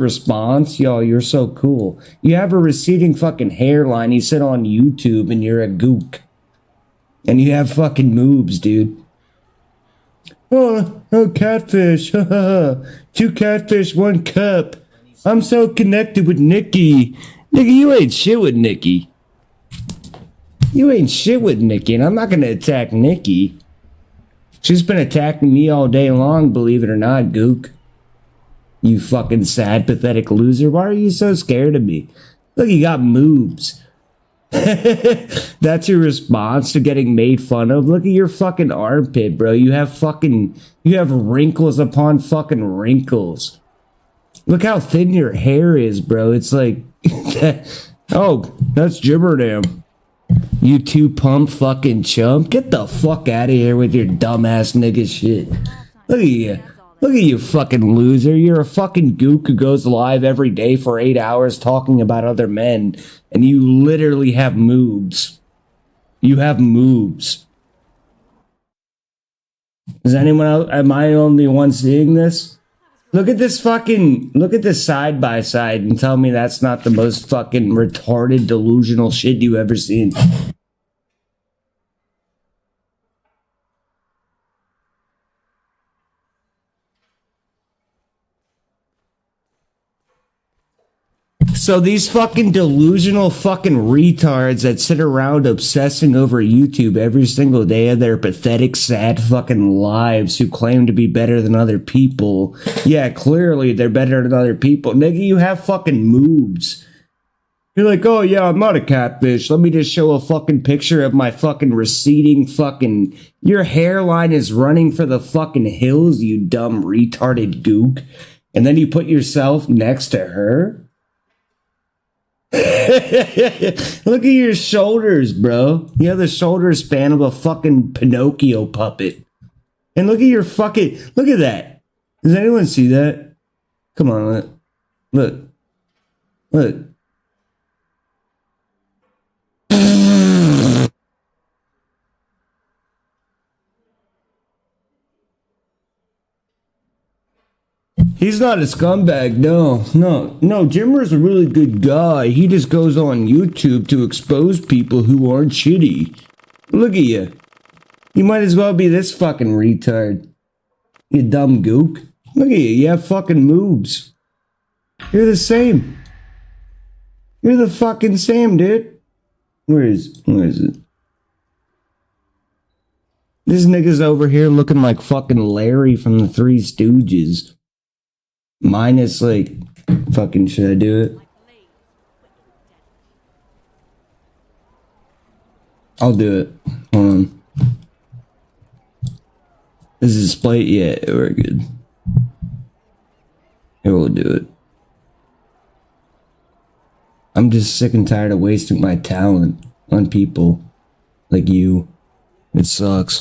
response? Yo, you're so cool. You have a receding fucking hairline. You sit on YouTube and you're a gook. And you have fucking moobs, dude. Oh, catfish. 2 catfish, 1 cup. I'm so connected with Nikki. Nigga, you ain't shit with Nikki. You ain't shit with Nikki, and I'm not gonna attack Nikki. She's been attacking me all day long, believe it or not, gook. You fucking sad, pathetic loser. Why are you so scared of me? Look, you got moobs. That's your response to getting made fun of? Look at your fucking armpit, bro. You have wrinkles upon fucking wrinkles. Look how thin your hair is, bro. It's like, oh, that's gibberdam. You 2 pump fucking chump. Get the fuck out of here with your dumbass nigga shit. Look at you. Look at you fucking loser. You're a fucking gook who goes live every day for 8 hours talking about other men. And you literally have moobs. You have moobs. Is anyone else? Am I the only one seeing this? Look at this side by side and tell me that's not the most fucking retarded, delusional shit you ever seen. So these fucking delusional fucking retards that sit around obsessing over YouTube every single day of their pathetic, sad fucking lives who claim to be better than other people. Yeah, clearly they're better than other people. Nigga, you have fucking moves. You're like, oh yeah, I'm not a catfish. Let me just show a fucking picture of my fucking receding fucking... Your hairline is running for the fucking hills, you dumb retarded gook. And then you put yourself next to her? Look at your shoulders, bro. You have the shoulder span of a fucking Pinocchio puppet. And look at your fucking... Look at that. Does anyone see that? Come on, look. Look. Look. He's not a scumbag, no. Jimmer's a really good guy. He just goes on YouTube to expose people who aren't shitty. Look at you. You might as well be this fucking retard. You dumb gook. Look at you, you have fucking moves. You're the same. You're the fucking same, dude. Where is it? This nigga's over here looking like fucking Larry from the Three Stooges. Minus, like, fucking, should I do it? I'll do it. Hold on. Is this plate? Yeah, we're good. Here, we'll do it. I'm just sick and tired of wasting my talent on people like you. It sucks.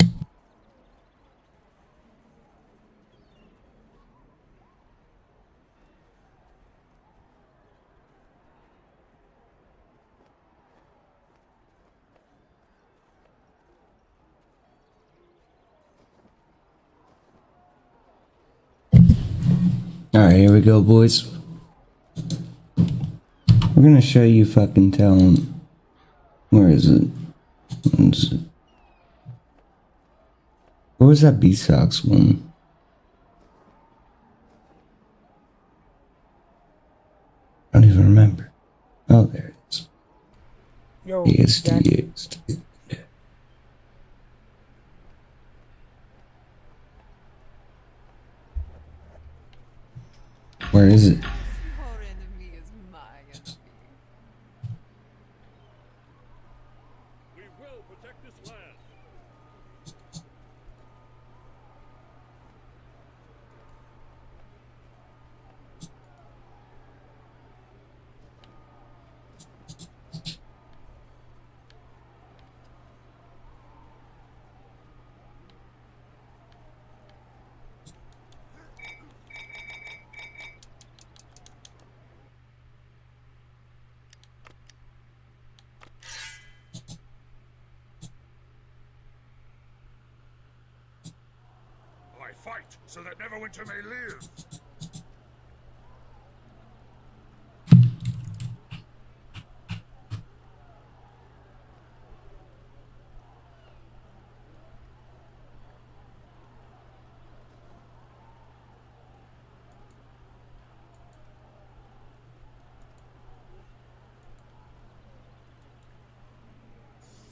Alright, here we go, boys. We're gonna show you fucking talent. Where is it? What was that B-Sox one? I don't even remember. Oh, there it is. Yo, ESDX. Where is it? Your enemy is my enemy. We will protect this land. I fight so that Neverwinter may live.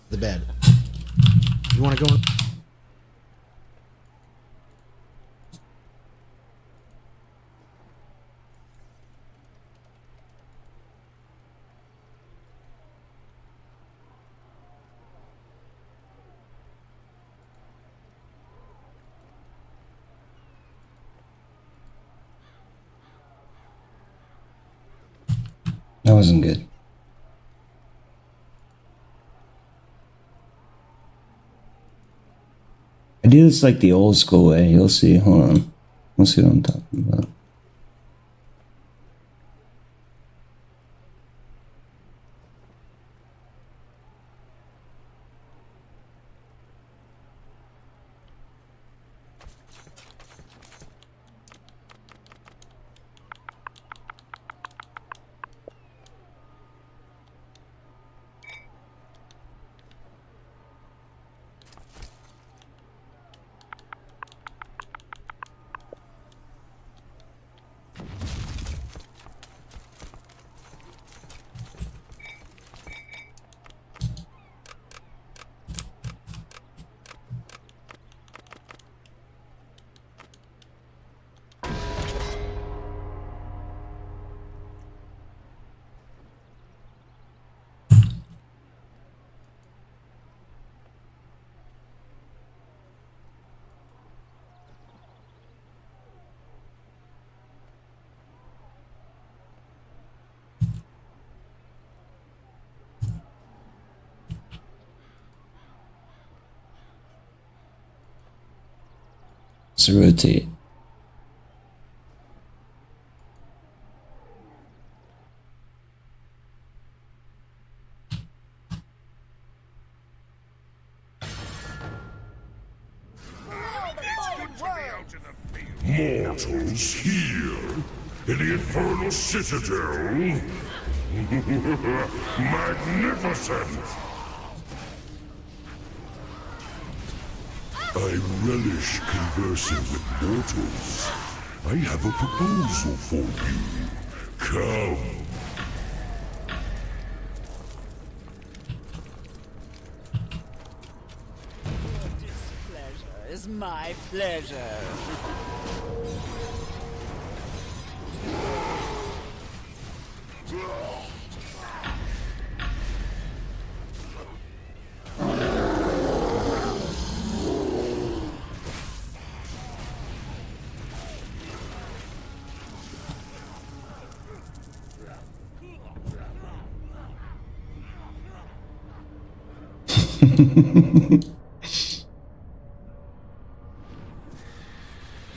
The bed. You want to go? That wasn't good. I do this like the old school way. You'll see. Hold on. We'll see what I'm talking about. Let's rotate. Mortals here in the Infernal Citadel. Magnificent! I relish conversing with mortals. I have a proposal for you. Come. Displeasure is my pleasure.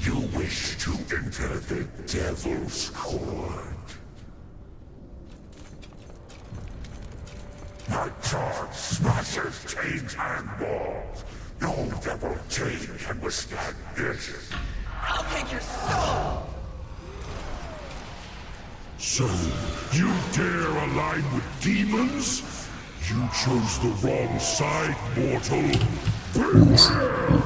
You wish to enter the Devil's Court. My charge smashes chains and walls. No devil chain can withstand this. I'll take your soul! So, you dare align with demons? You chose the wrong side, mortal. Prepare!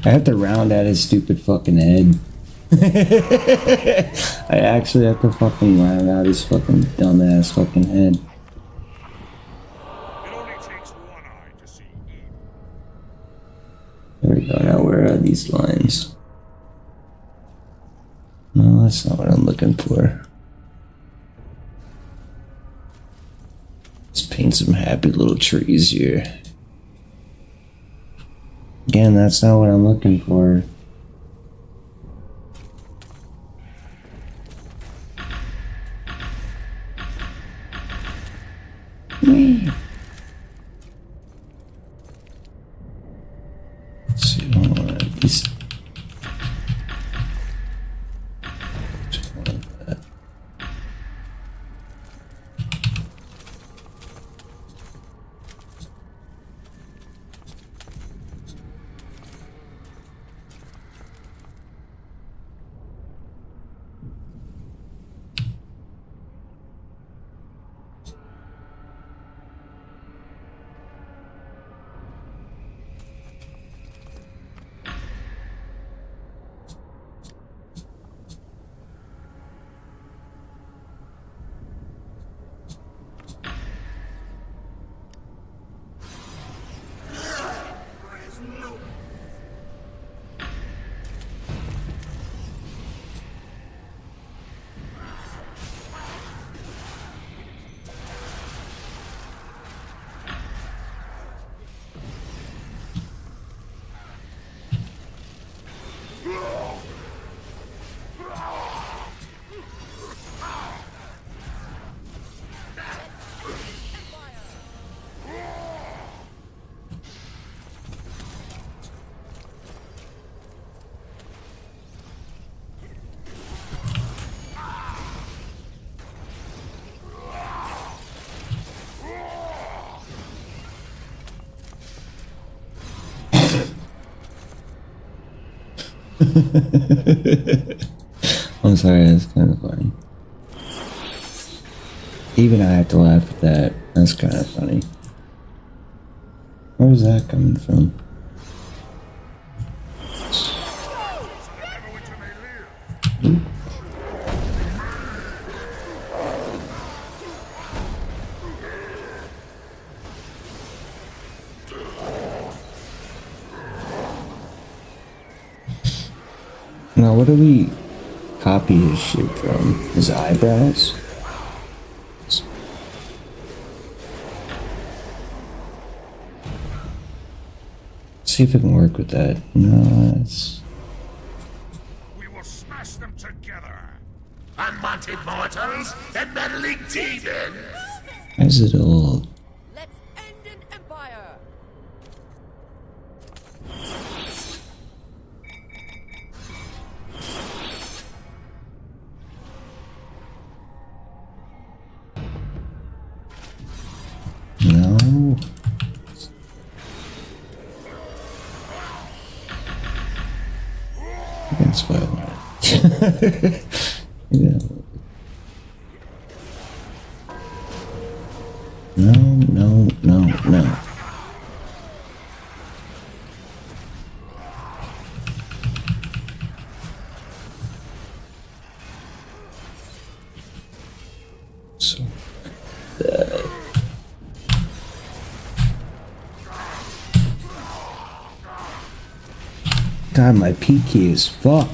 I have to round at his stupid fucking head. I actually have to fucking round out his fucking dumbass fucking head. It only takes one eye to see evil. There we go. Now where are these lines? No, that's not what I'm looking for. Let's paint some happy little trees here. Again, that's not what I'm looking for. Let's see, I want these. I'm sorry, that's kind of funny. Even I have to laugh at that. That's kind of funny. Where's that coming from? Now, what do we copy his shit from? His eyebrows? See if it can work with that. No, it's... We will smash them together. Unwanted mortals and meddling demons. Why is it all... Let's end an empire. No... That's what I wanted. Yeah. No. So... God, my P key is fucked.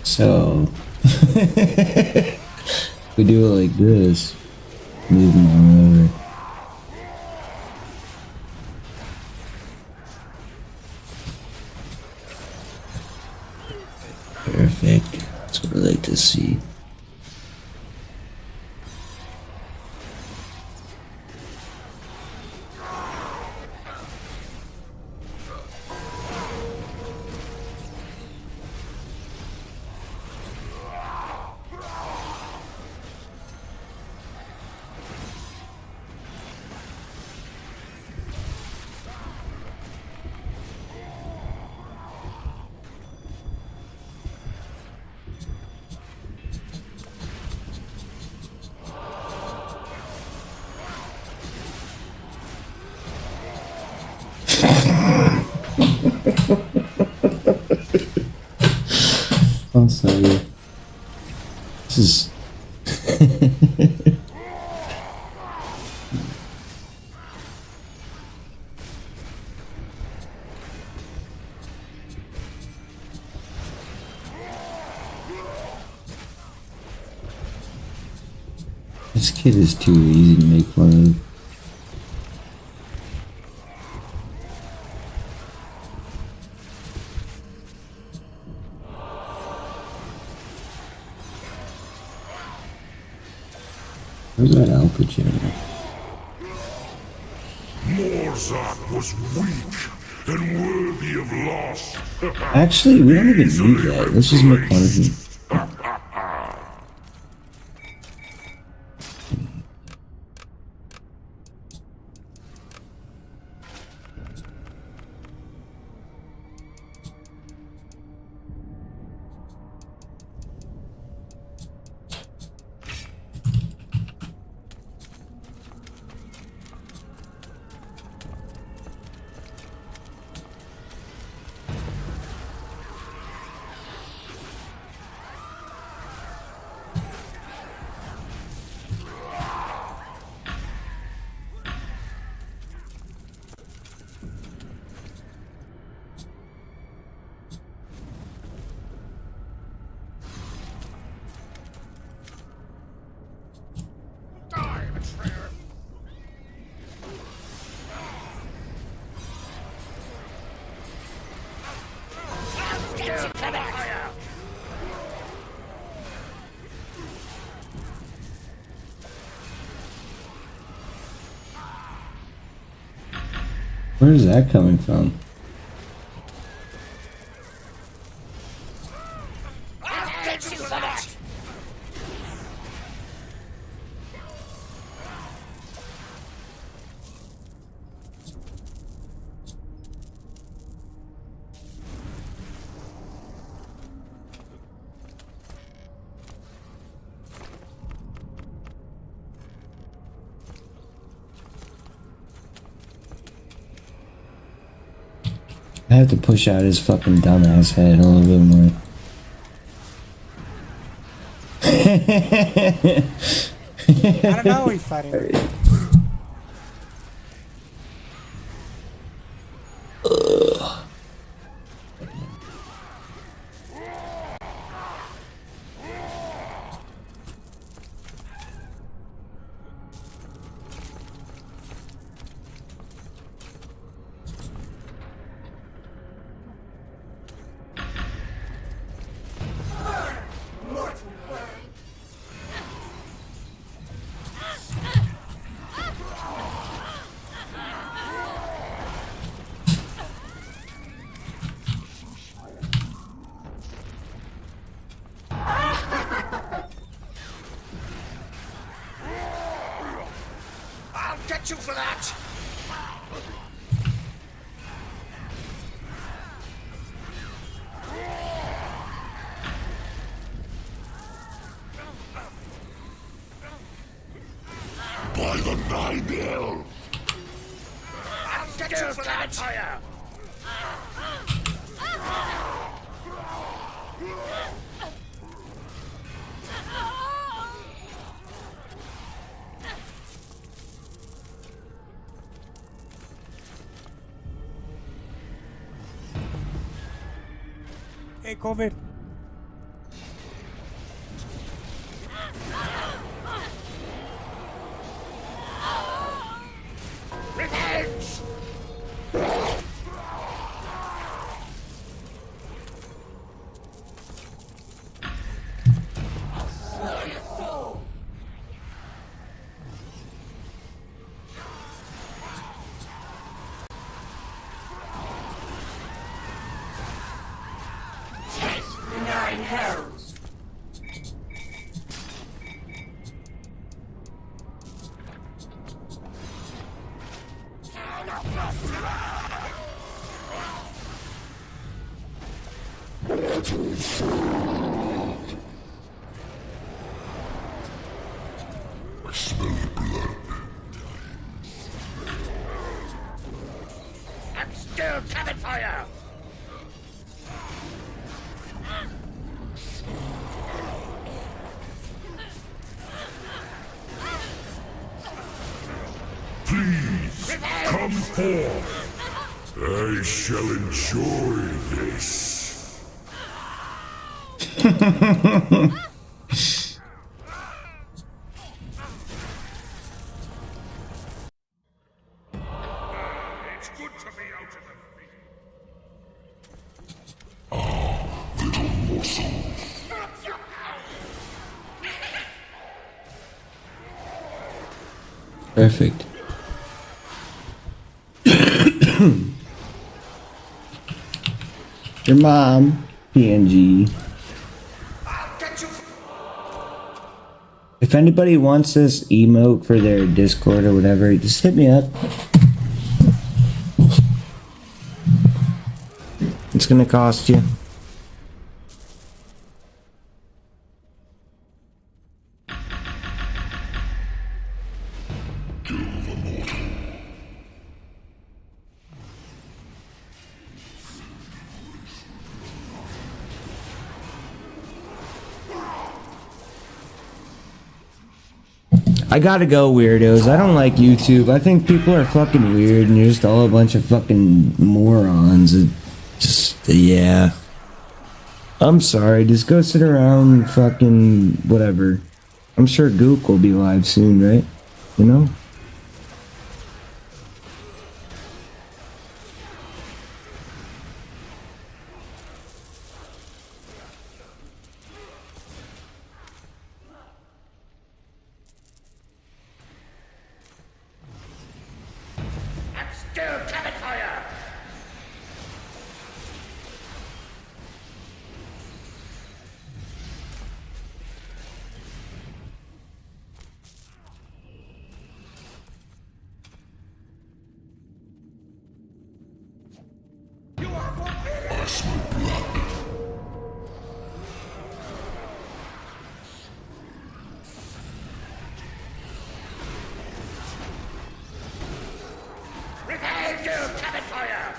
So, we do it like this, move them on over. Perfect. That's what I like to see. I'll tell you. This is. This kid is too easy to make fun of. Where's that alpha channel? Morzak was weak and worthy of loss. Actually, we don't even need that. Let's just make fun of him. Where's that coming from? I'll get you for that! I have to push out his fucking dumbass head a little bit more. I don't know, he's fighting. I'll get you for that! By the Nine Elves. I'll get you for that! Fire! Hey, COVID. Revenge! Nine hells! I smell blood. I'm still coming for you! come forth. I shall enjoy this. It's good to be out in the field. Little morsels. Perfect. Your mom, PNG. I'll get you. If anybody wants this emote for their Discord or whatever, just hit me up. It's gonna cost you. Kill the mortal. I gotta go, weirdos. I don't like YouTube. I think people are fucking weird and you're just all a bunch of fucking morons. It just, yeah. I'm sorry. Just go sit around and fucking whatever. I'm sure Gook will be live soon, right? You know? I'm still coming for you. You are forbidden. I smell blood. I'm still coming for you.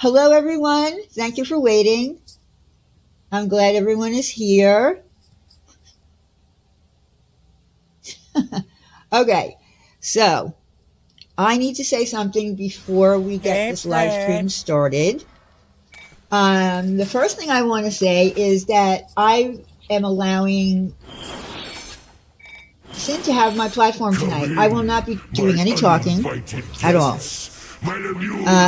Hello, everyone. Thank you for waiting. I'm glad everyone is here. Okay, so I need to say something before we get Hey, this live stream Fred. started. The first thing I want to say is that I am allowing Sin to have my platform tonight. I will not be doing any talking at all.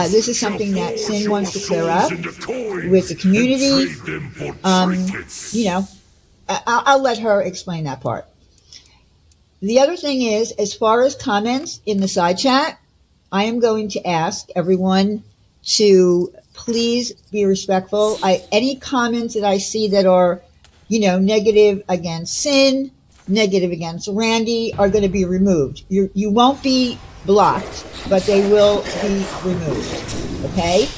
This is something that Sin wants to clear up with the community. I'll let her explain that part. The other thing is, as far as comments in the side chat, I am going to ask everyone to please be respectful. Any comments that I see that are, negative against Sin, negative against Randy are going to be removed. You won't be blocked, but they will be removed. Okay?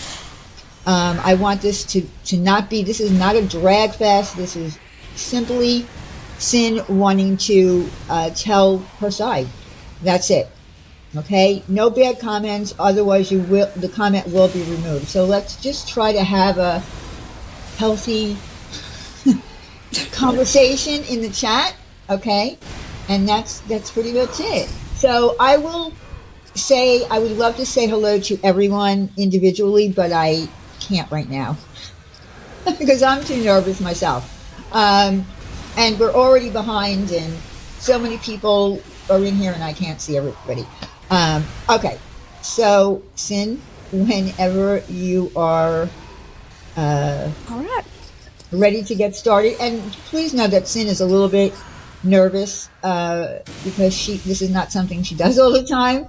I want this to not be, this is not a drag fest. This is simply Sin wanting to tell her side. That's it. Okay? No bad comments, otherwise the comment will be removed. So let's just try to have a healthy conversation in the chat. Okay? And that's pretty much it. So I will say, I would love to say hello to everyone individually, but I can't right now because I'm too nervous myself. And we're already behind, and so many people are in here, and I can't see everybody. Okay, so Sin, whenever you are All right. ready to get started, and please know that Sin is a little bit nervous because this is not something she does all the time,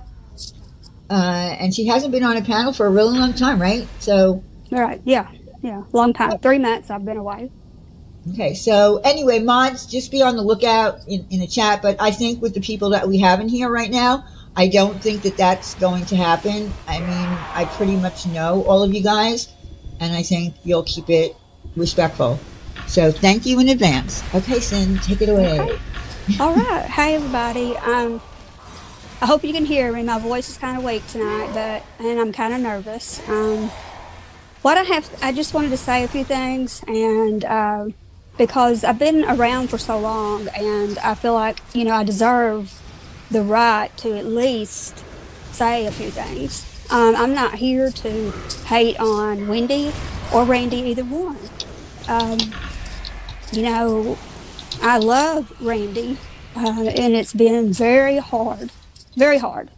and she hasn't been on a panel for a really long time, right? So, All right. Yeah. Long time. 3 months I've been away. okay, so anyway, mods, just be on the lookout in the chat, but I think with the people that we have in here right now, I don't think that that's going to happen. I mean, I pretty much know all of you guys, and I think you'll keep it respectful. So thank you in advance. Okay, Sin, take it away. Okay. All right. Hey, everybody. I hope you can hear me. My voice is kind of weak tonight, and I'm kind of nervous. I just wanted to say a few things, and because I've been around for so long, and I feel like, I deserve the right to at least say a few things. I'm not here to hate on Wendy or Randy, either one. I love Randy, and it's been very hard. Very hard.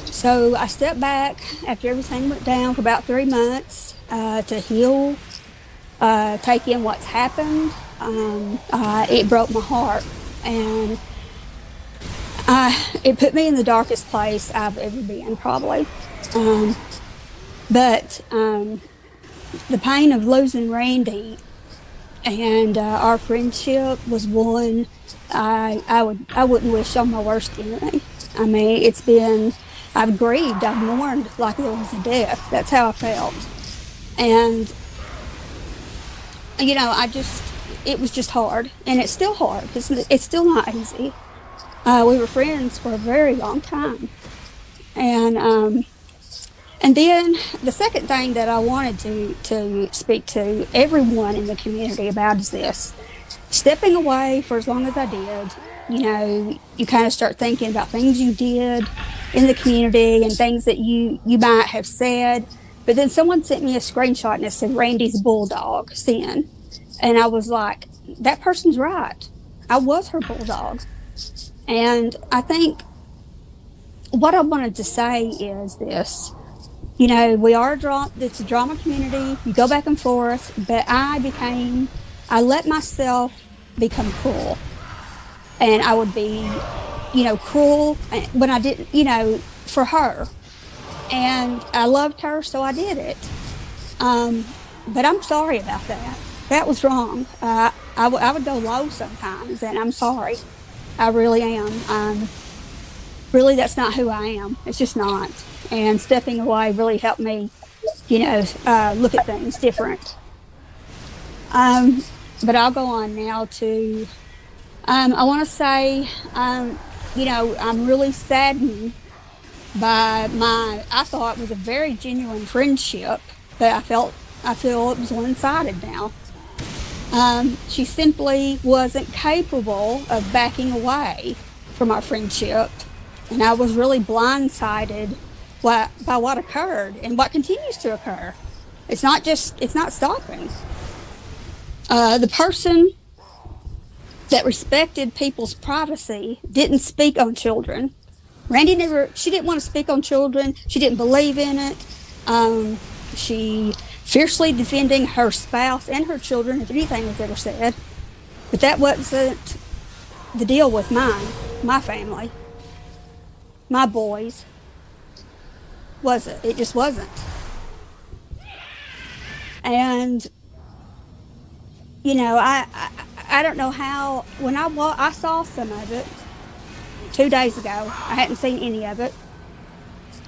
So I stepped back after everything went down for about 3 months to heal, take in what's happened. It broke my heart, and it put me in the darkest place I've ever been, probably. But the pain of losing Randy and our friendship was one I wouldn't wish on my worst enemy. I mean, I've grieved, I've mourned like it was a death. That's how I felt. And, it was just hard. And it's still hard. It's still not easy. We were friends for a very long time. And then the second thing that I wanted to speak to everyone in the community about is this. Stepping away for as long as I did, you kind of start thinking about things you did in the community and things that you might have said. But then someone sent me a screenshot and it said Randy's bulldog, Sin. And I was like, that person's right. I was her bulldog. And I think what I wanted to say is this. We are it's a drama community. You go back and forth, but I let myself become cruel. And I would be, cruel when I did, for her. And I loved her, so I did it. But I'm sorry about that. That was wrong. I would go low sometimes, and I'm sorry. I really am. Really, that's not who I am. It's just not. And stepping away really helped me, look at things different. But I'll go on now to, I want to say, I'm really saddened by I thought was a very genuine friendship but I feel it was one-sided now. She simply wasn't capable of backing away from our friendship, and I was really blindsided by what occurred and what continues to occur. It's not stopping. The person that respected people's privacy didn't speak on children. Randy she didn't want to speak on children. She didn't believe in it. She fiercely defending her spouse and her children, if anything was ever said. But that wasn't the deal with my family, my boys. Wasn't. It just wasn't. And, you know, I don't know how, when I saw some of it 2 days ago. I hadn't seen any of it.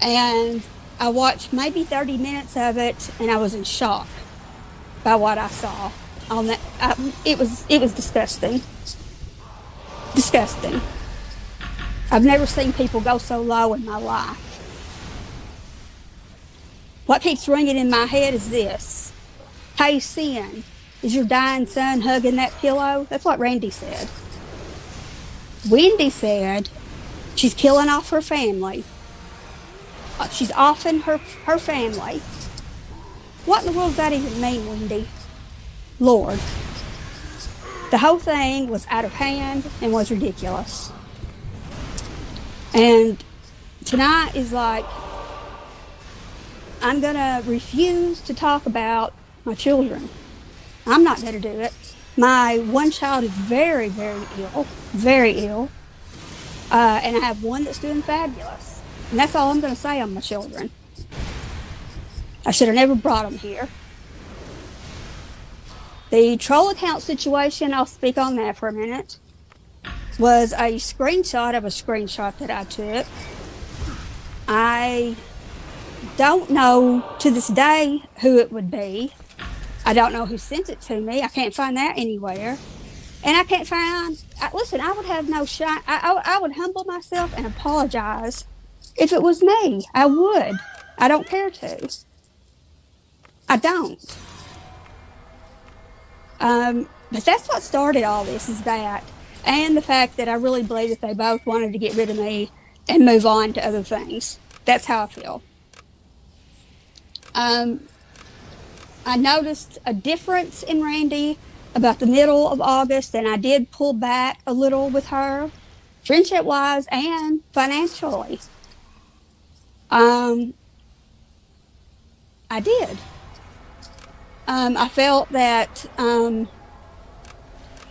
And I watched maybe 30 minutes of it, and I was in shock by what I saw on that. It was disgusting. Disgusting. I've never seen people go so low in my life. What keeps ringing in my head is this. Hey, Sin, is your dying son hugging that pillow? That's what Randy said. Wendy said she's killing off her family. She's offing her family. What in the world does that even mean, Wendy? Lord. The whole thing was out of hand and was ridiculous. And tonight is like, I'm going to refuse to talk about my children. I'm not going to do it. My one child is very, very ill. Very ill. And I have one that's doing fabulous. And that's all I'm going to say on my children. I should have never brought them here. The troll account situation, I'll speak on that for a minute, was a screenshot of a screenshot that I took. I don't know to this day who it would be. I don't know who sent it to me. I can't find that anywhere. And I can't find, listen, I would have no shame. I would humble myself and apologize if it was me. I would. I don't care to. I don't. But that's what started all this, is that. And the fact that I really believe that they both wanted to get rid of me and move on to other things. That's how I feel. I noticed a difference in Randy about the middle of August, and I did pull back a little with her, friendship-wise and financially. I did. I felt that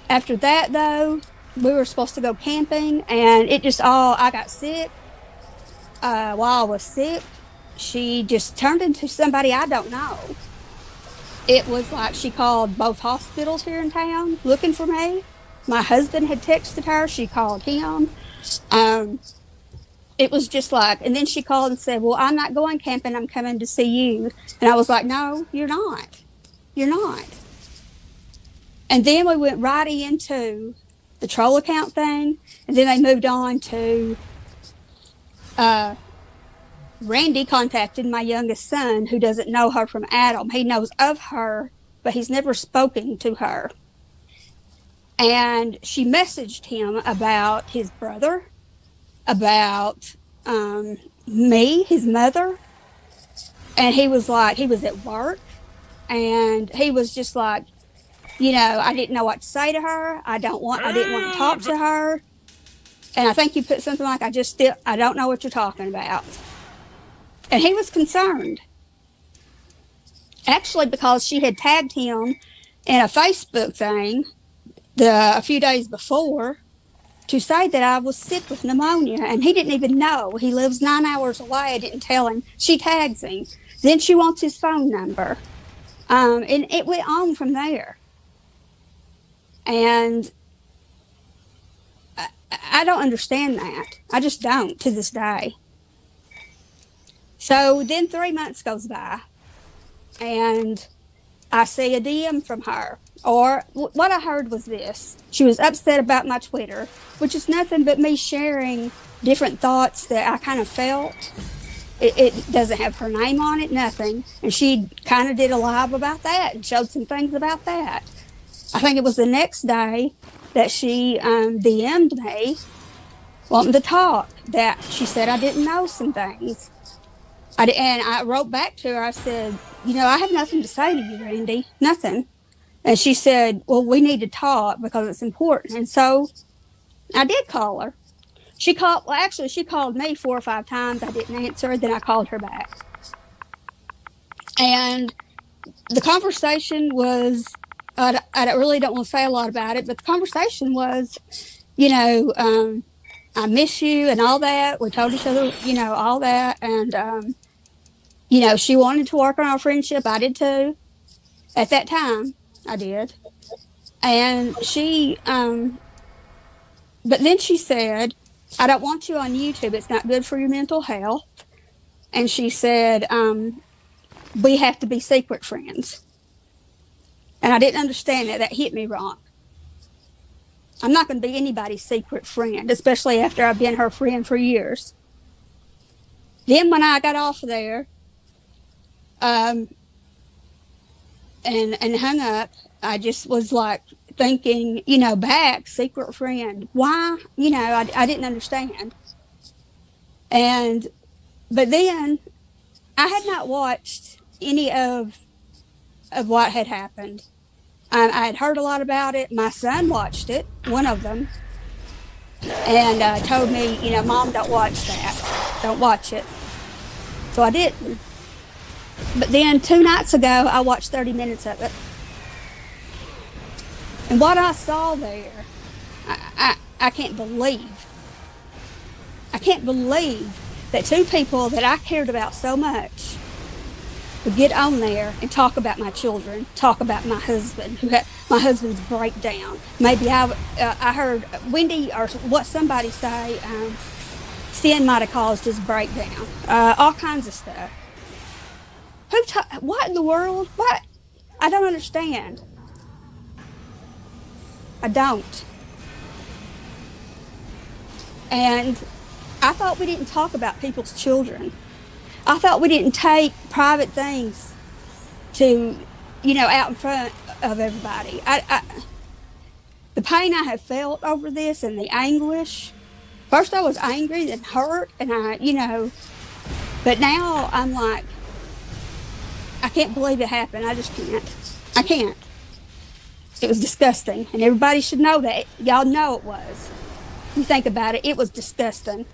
after that, though, we were supposed to go camping, and I got sick. While I was sick, she just turned into somebody I don't know. It was like she called both hospitals here in town looking for me. My husband had texted her. She called him. It was just like, and then she called and said, well, I'm not going camping. I'm coming to see you. And I was like, no, you're not. You're not. And then we went right into the troll account thing. And then they moved on to Randy contacted my youngest son, who doesn't know her from Adam. He knows of her, but he's never spoken to her. And she messaged him about his brother, about me, his mother. And he was like, he was at work, and he was just like, you know, I didn't know what to say to her. I didn't want to talk to her. And I think you put something like, I don't know what you're talking about. And he was concerned. Actually, because she had tagged him in a Facebook thing a few days before to say that I was sick with pneumonia. And he didn't even know. He lives 9 hours away. I didn't tell him. She tags him. Then she wants his phone number. And it went on from there. And I don't understand that. I just don't to this day. So then 3 months goes by, and I see a DM from her. Or what I heard was this. She was upset about my Twitter, which is nothing but me sharing different thoughts that I kind of felt. It doesn't have her name on it, nothing. And she kind of did a live about that and showed some things about that. I think it was the next day that she DM'd me wanting to talk, that she said I didn't know some things. And I wrote back to her, I said, I have nothing to say to you, Randy, nothing. And she said, well, we need to talk because it's important. And so I did call her. She called me 4 or 5 times. I didn't answer. Then I called her back. And the conversation was, I really don't want to say a lot about it, but the conversation was, I miss you and all that. We told each other, all that. And, she wanted to work on our friendship. I did too. At that time, I did. And but then she said, I don't want you on YouTube. It's not good for your mental health. And she said, we have to be secret friends. And I didn't understand that. That hit me wrong. I'm not going to be anybody's secret friend, especially after I've been her friend for years. Then when I got off of there and hung up, I just was like thinking, back, secret friend. Why? I didn't understand. But then I had not watched any of what had happened. I had heard a lot about it. My son watched it, one of them, and told me, Mom, don't watch that. Don't watch it. So I didn't. But then 2 nights ago, I watched 30 minutes of it. And what I saw there, I can't believe. I can't believe that 2 people that I cared about so much would get on there and talk about my children, talk about my husband, my husband's breakdown. Maybe I heard Wendy or what somebody say, sin might have caused his breakdown. All kinds of stuff. What in the world? What? I don't understand. I don't. And I thought we didn't talk about people's children. I thought we didn't take private things to, out in front of everybody. The pain I have felt over this and the anguish. First I was angry and hurt and but now I'm like, I can't believe it happened. I just can't. I can't. It was disgusting. And everybody should know that. Y'all know it was. You think about it, it was disgusting.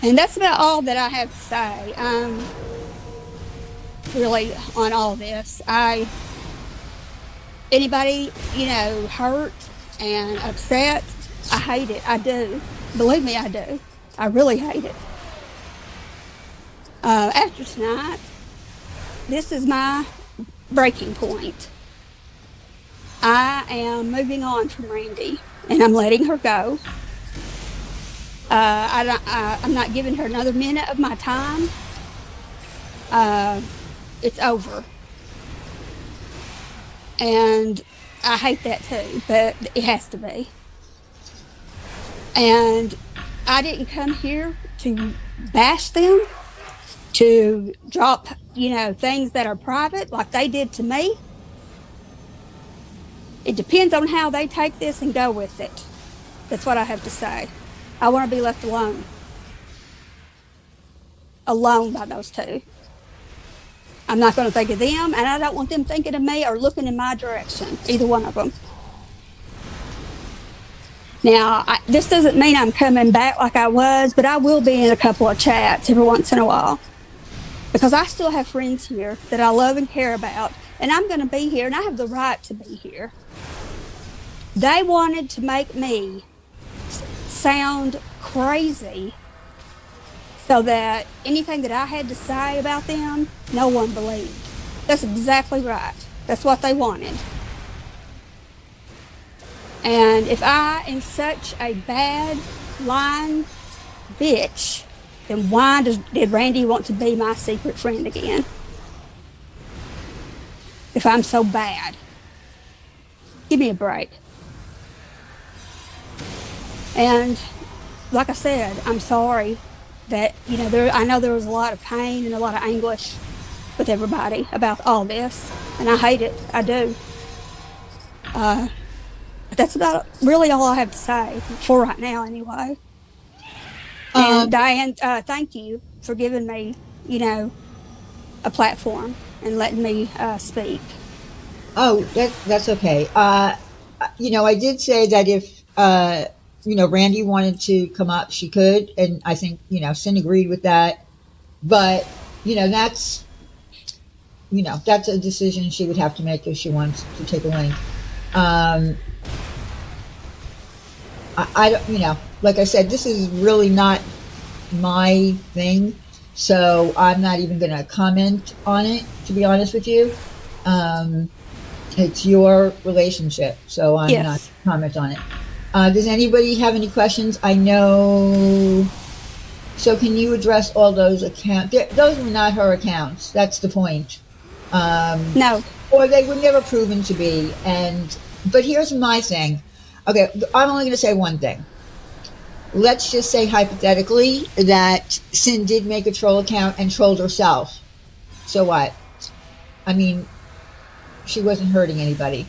And that's about all that I have to say, really, on all this. Anybody, hurt and upset, I hate it. I do. Believe me, I do. I really hate it. After tonight, this is my breaking point. I am moving on from Randy, and I'm letting her go. I'm not giving her another minute of my time. It's over. And I hate that too, but it has to be. And I didn't come here to bash them, to drop, things that are private like they did to me. It depends on how they take this and go with it. That's what I have to say. I want to be left alone. Alone by those 2. I'm not going to think of them, and I don't want them thinking of me or looking in my direction, either one of them. Now, this doesn't mean I'm coming back like I was, but I will be in a couple of chats every once in a while. Because I still have friends here that I love and care about, and I'm going to be here, and I have the right to be here. They wanted to make me sound crazy so that anything that I had to say about them, no one believed. That's exactly right. That's what they wanted. And if I am such a bad, lying bitch, then why did Randy want to be my secret friend again? If I'm so bad. Give me a break. And like I said, I'm sorry that, I know there was a lot of pain and a lot of anguish with everybody about all this, and I hate it. I do. But that's about really all I have to say for right now, anyway. And Diane, thank you for giving me, a platform and letting me speak. Oh, that's okay. I did say that if Randy wanted to come up, she could, and I think Sin agreed with that. But that's that's a decision she would have to make if she wants to take a link. I don't, like I said, this is really not my thing, so I'm not even going to comment on it. To be honest with you. It's your relationship, so I'm Yes. not comment on it. Does anybody have any questions? I know. So can you address all those accounts? Those were not her accounts. That's the point. No. Or they were never proven to be. But here's my thing. Okay, I'm only going to say one thing. Let's just say hypothetically that Sin did make a troll account and trolled herself. So what? I mean, she wasn't hurting anybody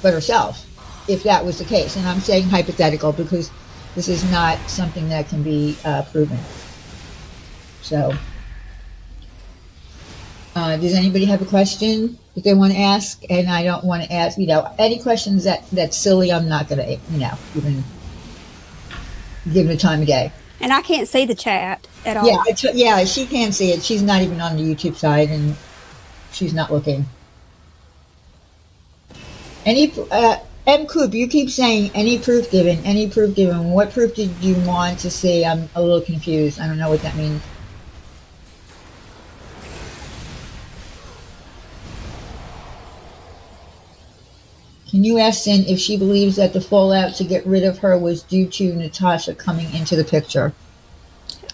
but herself, if that was the case. And I'm saying hypothetical because this is not something that can be proven. So, does anybody have a question that they want to ask? And I don't want to ask, any questions that's silly. I'm not going to, even give it a time of day. And I can't see the chat at all. Yeah, she can't see it. She's not even on the YouTube side, and she's not looking. M. Coop, you keep saying any proof given. What proof did you want to see? I'm a little confused. I don't know what that means. Can you ask Sin if she believes that the fallout to get rid of her was due to Natasha coming into the picture?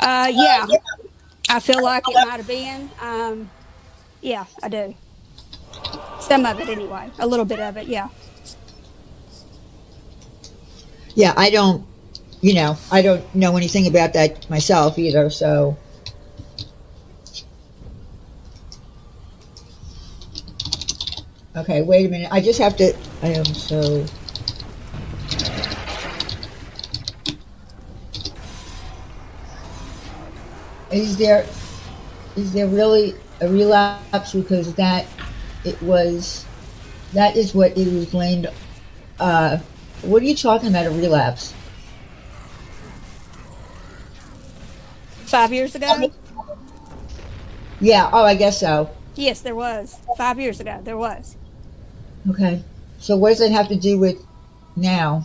Yeah. I feel like it might have been. Yeah, I do. Some of it anyway. A little bit of it, yeah. Yeah, I don't know anything about that myself either, so. Okay, wait a minute. I just have to, I am so. Is there really a relapse? Because that is what it was blamed. What are you talking about, a relapse? 5 years ago? Yeah, oh, I guess so. Yes, there was. 5 years ago, there was. Okay. So what does that have to do with now?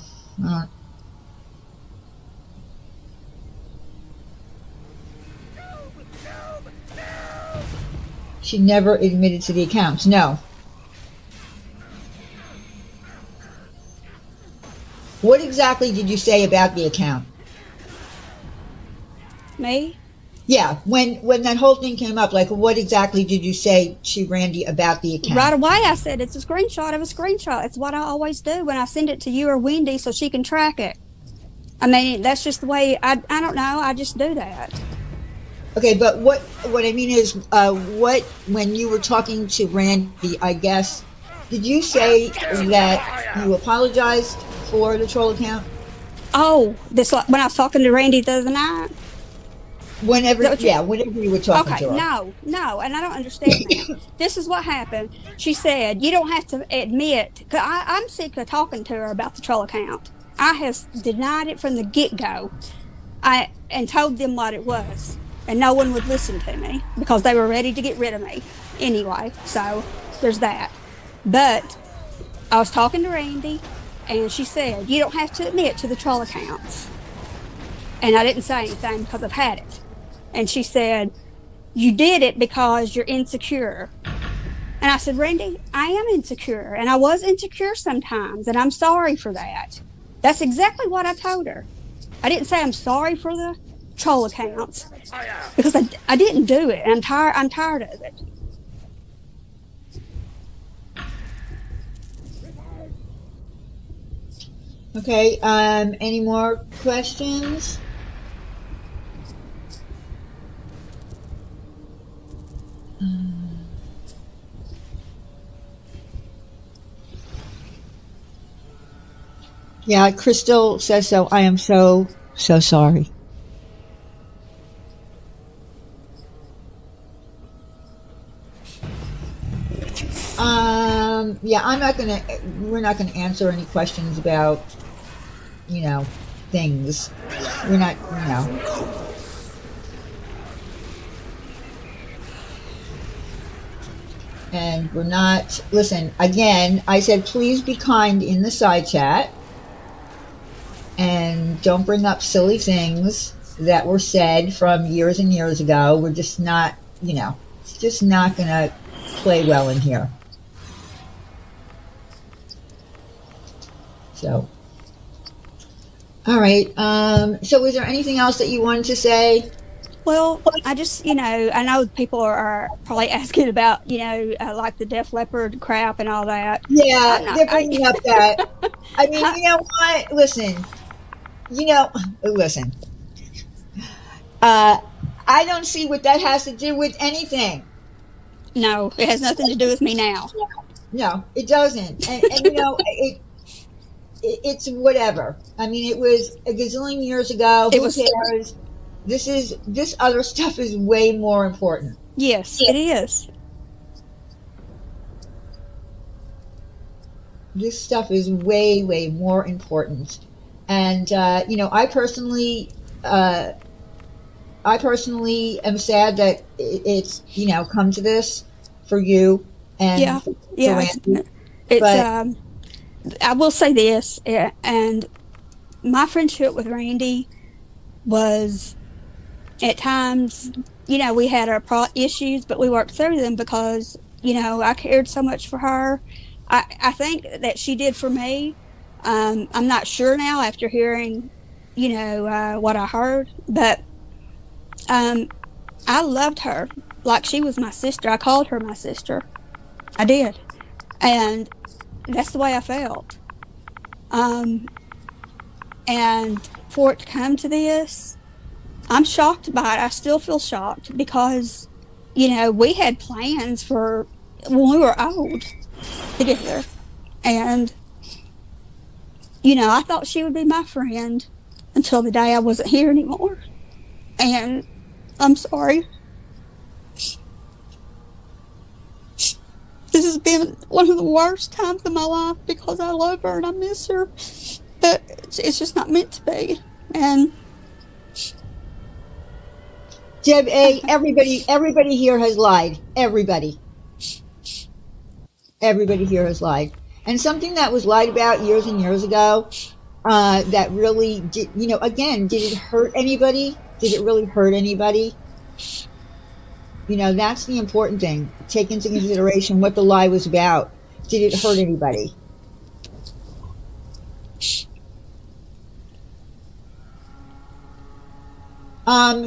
She never admitted to the accounts. No. What exactly did you say about the account? Me? Yeah, when that whole thing came up, like what exactly did you say to Randy about the account? Right away I said it's a screenshot of a screenshot. It's what I always do when I send it to you or Wendy so she can track it. I mean, that's just the way, I don't know, I just do that. Okay, but what I mean is, when you were talking to Randy, I guess, did you say that you apologized for the troll account? Oh, when I was talking to Randy the other night? Whenever you were talking to her. No, and I don't understand that. This is what happened. She said, you don't have to admit, cause I'm sick of talking to her about the troll account. I have denied it from the get-go and told them what it was. And no one would listen to me because they were ready to get rid of me anyway. So there's that. But I was talking to Randy, and she said, you don't have to admit to the troll accounts. And I didn't say anything because I've had it. And she said, you did it because you're insecure. And I said, Randy, I am insecure. And I was insecure sometimes, and I'm sorry for that. That's exactly what I told her. I didn't say I'm sorry for the troll accounts because I didn't do it. And I'm tired of it. Okay, any more questions? Yeah, Crystal says so. I am so, so sorry. Yeah, we're not gonna answer any questions about, things. We're not. And we're not, listen, again, I said please be kind in the side chat and don't bring up silly things that were said from years and years ago. We're just not, it's just not going to play well in here. So, all right. So is there anything else that you wanted to say? Well, I just, I know people are probably asking about, like the Def Leppard crap and all that. Yeah, I'm not, they're bringing up that. I mean, you know what? Listen. I don't see what that has to do with anything. No, it has nothing to do with me now. No, it doesn't. And it's whatever. I mean, it was a gazillion years ago. Who cares? This other stuff is way more important. Yes, it is. This stuff is way, way more important. And I personally am sad that it's come to this for you and for Randy. It's I will say this, and my friendship with Randy was at times, we had our issues, but we worked through them because I cared so much for her. I think that she did for me. I'm not sure now after hearing, what I heard, but I loved her like she was my sister. I called her my sister. I did. And that's the way I felt. And for it to come to this, I'm shocked by it. I still feel shocked because, we had plans for when we were old together. And, I thought she would be my friend until the day I wasn't here anymore. And I'm sorry. This has been one of the worst times of my life because I love her and I miss her. But it's just not meant to be. And Deb A, everybody here has lied. Everybody here has lied. And something that was lied about years and years ago, that really did, again, did it hurt anybody? Did it really hurt anybody? That's the important thing. Take into consideration what the lie was about. Did it hurt anybody?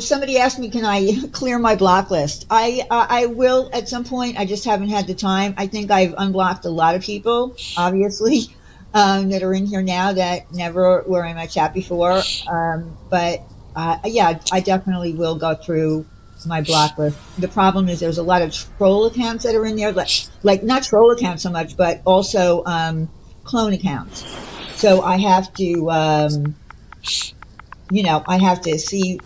Somebody asked me, can I clear my block list? I will at some point. I just haven't had the time. I think I've unblocked a lot of people, obviously, that are in here now that never were in my chat before. But yeah, I definitely will go through my block list. The problem is there's a lot of troll accounts that are in there, like not troll accounts so much, but also clone accounts. So I have to, I have to see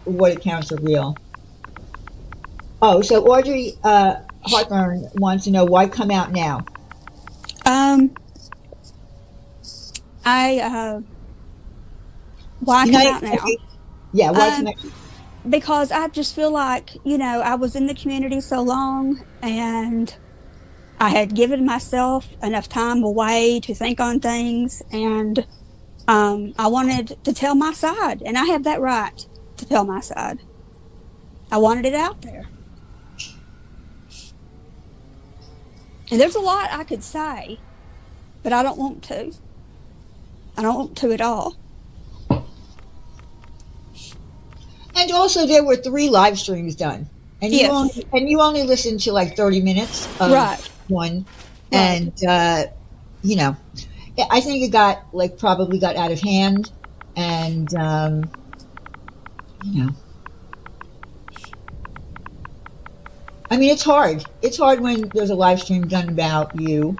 what accounts are real. Oh, so Audrey Heartburn wants to know why come out now. Why come out now? Yeah, why come out? Because I just feel like, I was in the community so long and I had given myself enough time away to think on things, and I wanted to tell my side, and I have that right to tell my side. I wanted it out there. And there's a lot I could say, but I don't want to. I don't want to at all. And also, there were 3 live streams done, and you Yes. only listened to like 30 minutes of Right. one, Right. and I think it probably got out of hand, and I mean, it's hard. It's hard when there's a live stream done about you.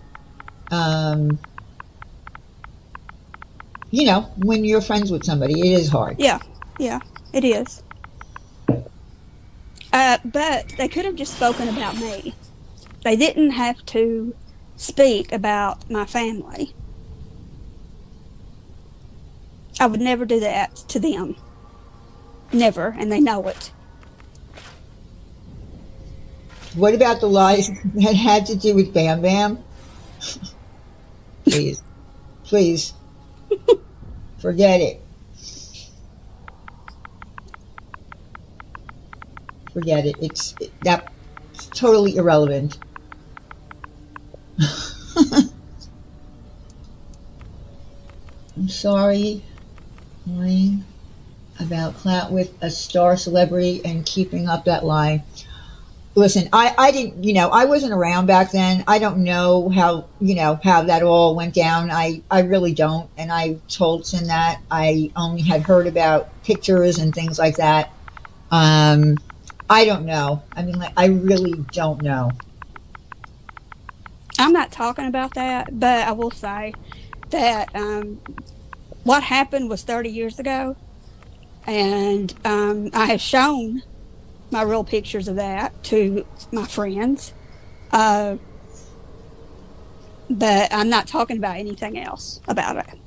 You know, when you're friends with somebody, it is hard. Yeah, yeah, it is. But they could have just spoken about me. They didn't have to speak about my family. I would never do that to them. Never, and they know it. What about the lies that had to do with Bam Bam? Please. Please. Forget it. Forget it. That's totally irrelevant. I'm sorry, lying about clout with a star celebrity and keeping up that lie. Listen, I didn't, I wasn't around back then. I don't know how that all went down. I really don't. And I told Sin that I only had heard about pictures and things like that. I don't know. I mean, I really don't know. I'm not talking about that, but I will say that what happened was 30 years ago, and I have shown my real pictures of that to my friends, but I'm not talking about anything else about it.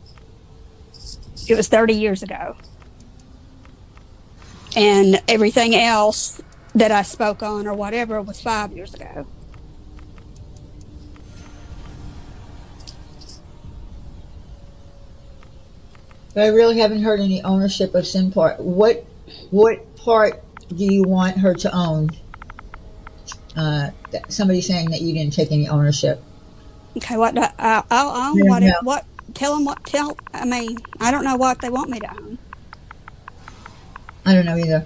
It was 30 years ago, and everything else that I spoke on or whatever was 5 years ago. But I really haven't heard any ownership of Sin part. What part do you want her to own? Somebody saying that you didn't take any ownership. Okay, I'll own what? Tell them what. I mean, I don't know what they want me to own. I don't know either.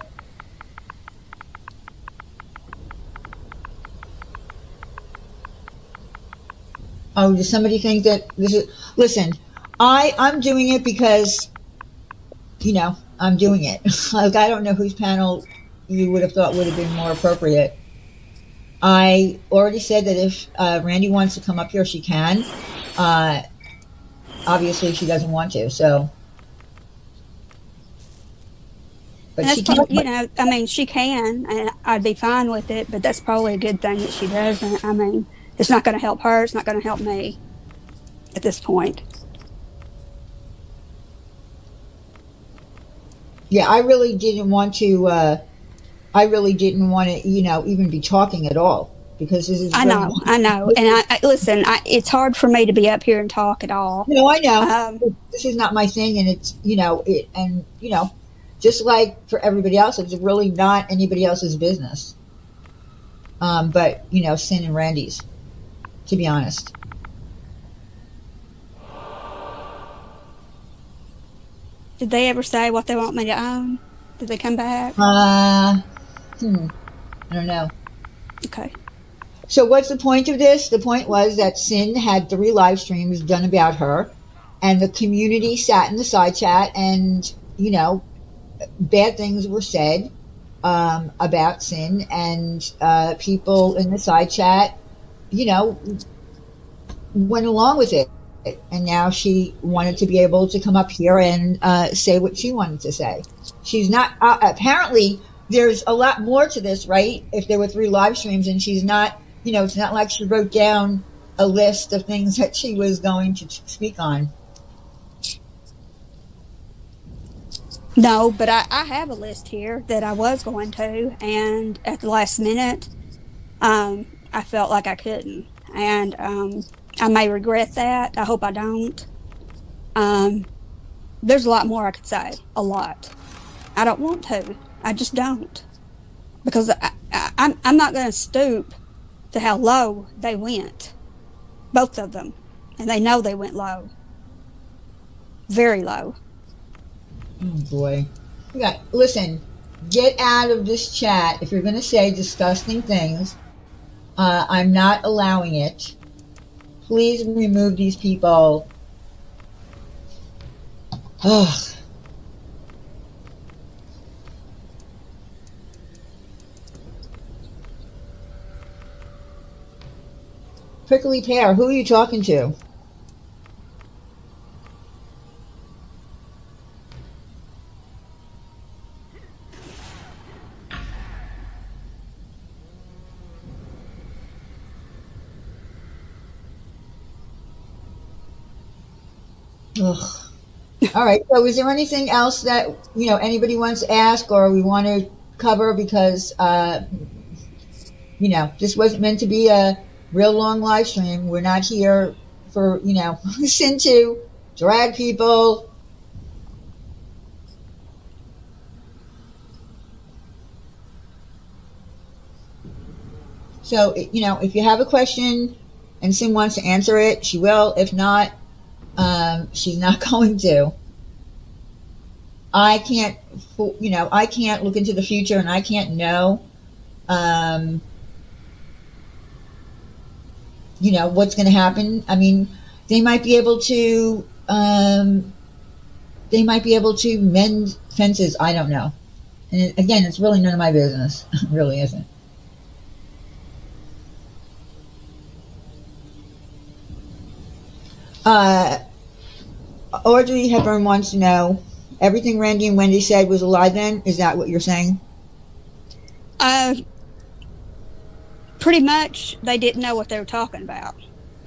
Oh, does somebody think that this is? Listen, I'm doing it because, I'm doing it. Like, I don't know whose panel you would have thought would have been more appropriate. I already said that if Randy wants to come up here, she can. Obviously, she doesn't want to, so. But That's she can. I mean, she can, and I'd be fine with it, but that's probably a good thing that she doesn't. I mean, it's not going to help her. It's not going to help me at this point. Yeah, I really didn't want to, even be talking at all, because this is. I know. And I listen, it's hard for me to be up here and talk at all. No, I know. This is not my thing, and it's, just like for everybody else, it's really not anybody else's business. But, Sin and Randy's, to be honest. Did they ever say what they want me to own? Did they come back? I don't know. Okay. So what's the point of this? The point was that Sin had 3 live streams done about her, and the community sat in the side chat, and, bad things were said about Sin, and people in the side chat, went along with it. And now she wanted to be able to come up here and say what she wanted to say. She's not, apparently, there's a lot more to this, right? If there were 3 live streams, and she's not, it's not like she wrote down a list of things that she was going to speak on. No, but I have a list here that I was going to, and at the last minute, I felt like I couldn't. And I may regret that. I hope I don't. There's a lot more I could say. A lot. I don't want to. I just don't. Because I'm not going to stoop to how low they went. Both of them. And they know they went low. Very low. Oh, boy. Listen, get out of this chat. If you're going to say disgusting things, I'm not allowing it. Please remove these people. Ugh. Prickly pear, who are you talking to? Ugh. All right. So, is there anything else that anybody wants to ask or we want to cover? Because this wasn't meant to be a real long live stream. We're not here for listen to drag people. So, if you have a question and Sim wants to answer it, she will. If not, she's not going to. I can't, I can't look into the future and I can't know, what's going to happen. I mean, they might be able to, mend fences. I don't know. And again, it's really none of my business. It really isn't. Audrey Hepburn wants to know, everything Randy and Wendy said was a lie then? Is that what you're saying? Pretty much, they didn't know what they were talking about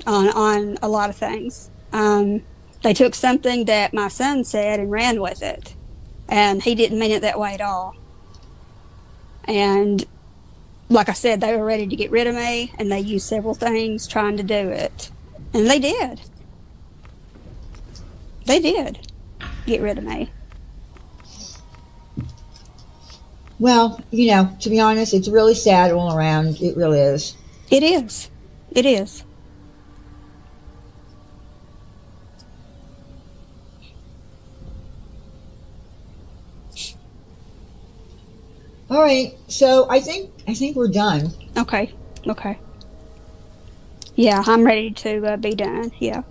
on a lot of things. They took something that my son said and ran with it, and he didn't mean it that way at all. And like I said, they were ready to get rid of me, and they used several things trying to do it. And they did. They did get rid of me. Well, to be honest, it's really sad all around. It really is. It is. It is. All right. So I think we're done. Okay. Yeah, I'm ready to be done. Yeah.